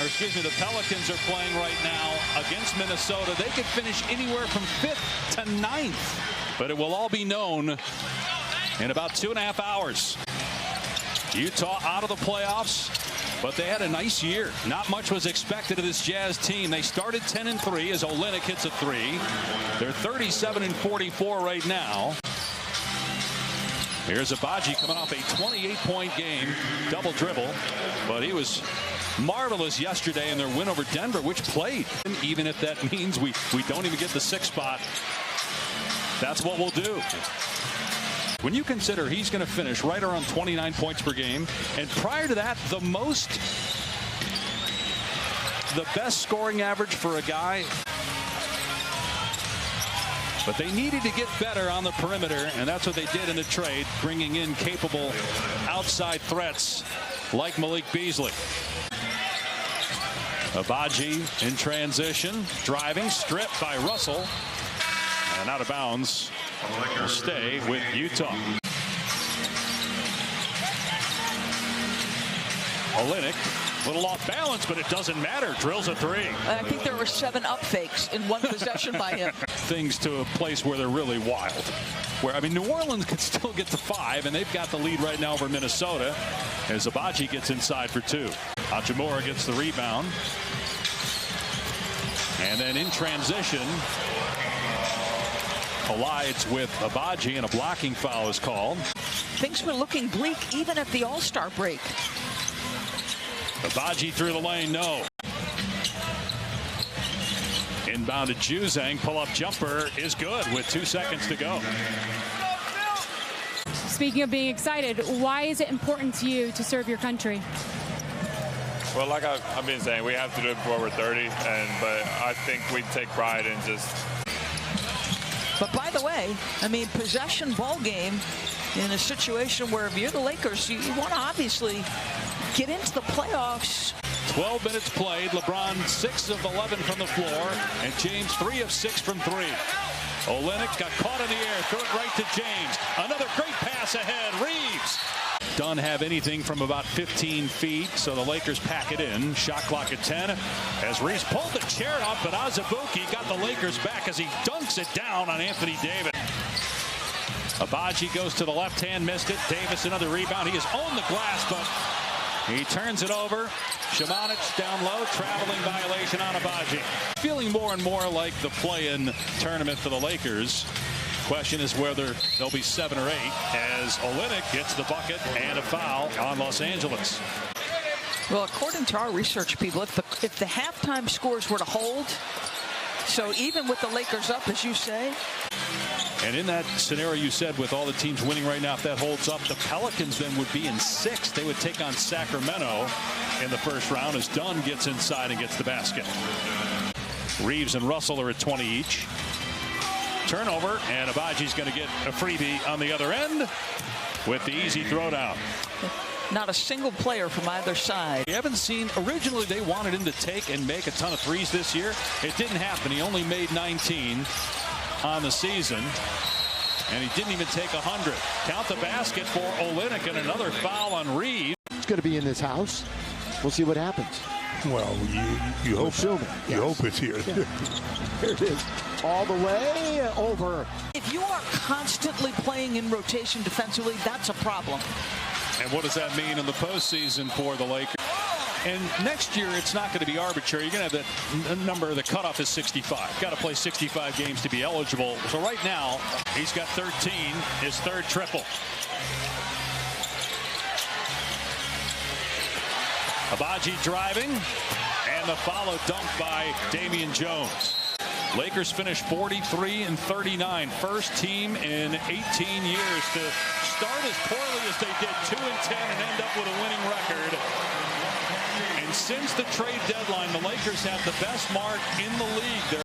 The Pelicans are playing right now against Minnesota. They could finish anywhere from 5th to 9th. But it will all be known in about 2.5 hours. Utah out of the playoffs, but they had a nice year. Not much was expected of this Jazz team. They started 10-3 as Olynyk hits a 3. They're 37-44 right now. Here's Agbaji coming off a 28-point game, double dribble, but he was marvelous yesterday in their win over Denver, which played. Even if that means we don't even get the 6th spot, that's what we'll do. When you consider he's going to finish right around 29 points per game, and prior to that, the best scoring average for a guy. But they needed to get better on the perimeter, and that's what they did in the trade, bringing in capable outside threats like Malik Beasley. Agbaji in transition, driving, stripped by Russell, and out of bounds. Will stay with Utah. Olynyk, little off balance, but it doesn't matter. Drills a 3. I think there were 7 up fakes in one possession by him. Things to a place where they're really wild. Where, I mean, New Orleans could still get to 5, and they've got the lead right now over Minnesota as Agbaji gets inside for 2. Hachimura gets the rebound. And then in transition, collides with Agbaji, and a blocking foul is called. Things were looking bleak even at the All-Star break. Agbaji through the lane, no. Inbound to Juzang, pull-up jumper is good with 2 seconds to go. Speaking of being excited, why is it important to you to serve your country? Well, like I've been saying, we have to do it before we're 30, but I think we take pride in just. But by the way, I mean, possession ball game in a situation where if you're the Lakers, you want to obviously get into the playoffs. 12 minutes played. LeBron 6 of 11 from the floor, and James 3 of 6 from 3. Olynyk got caught in the air, threw it right to James. Another great pass ahead. Reeves. Doesn't have anything from about 15 feet, so the Lakers pack it in. Shot clock at 10 as Reeves pulled the chair up, but Azubuike got the Lakers back as he dunks it down on Anthony Davis. Agbaji goes to the left hand, missed it. Davis another rebound. He has owned the glass, but he turns it over. Šimanić down low, traveling violation on Agbaji. Feeling more and more like the play-in tournament for the Lakers. Question is whether they'll be 7 or 8 as Olynyk gets the bucket and a foul on Los Angeles. Well, according to our research people, if the halftime scores were to hold, so even with the Lakers up, as you say. And in that scenario you said, with all the teams winning right now, if that holds up, the Pelicans then would be in 6th. They would take on Sacramento in the first round as Dunn gets inside and gets the basket. Reeves and Russell are at 20 each. Turnover, and Agbaji's going to get a freebie on the other end with the easy throwdown. Not a single player from either side. We haven't seen, originally they wanted him to take and make a ton of threes this year. It didn't happen. He only made 19 on the season, and he didn't even take 100. Count the basket for Olynyk, and another foul on Reeves. It's going to be in this house. We'll see what happens. Well, you hope so. You hope it's here. Yeah. Here it is. All the way over. If you are constantly playing in rotation defensively, that's a problem. And what does that mean in the postseason for the Lakers? And next year, it's not going to be arbitrary. You're going to have that number, the cutoff is 65. Got to play 65 games to be eligible. So right now, he's got 13, his 3rd triple. Agbaji driving, and the follow dunk by Damian Jones. Lakers finish 43-39. First team in 18 years to start as poorly as they did, 2-10, and end up with a winning record. And since the trade deadline, the Lakers have the best mark in the league.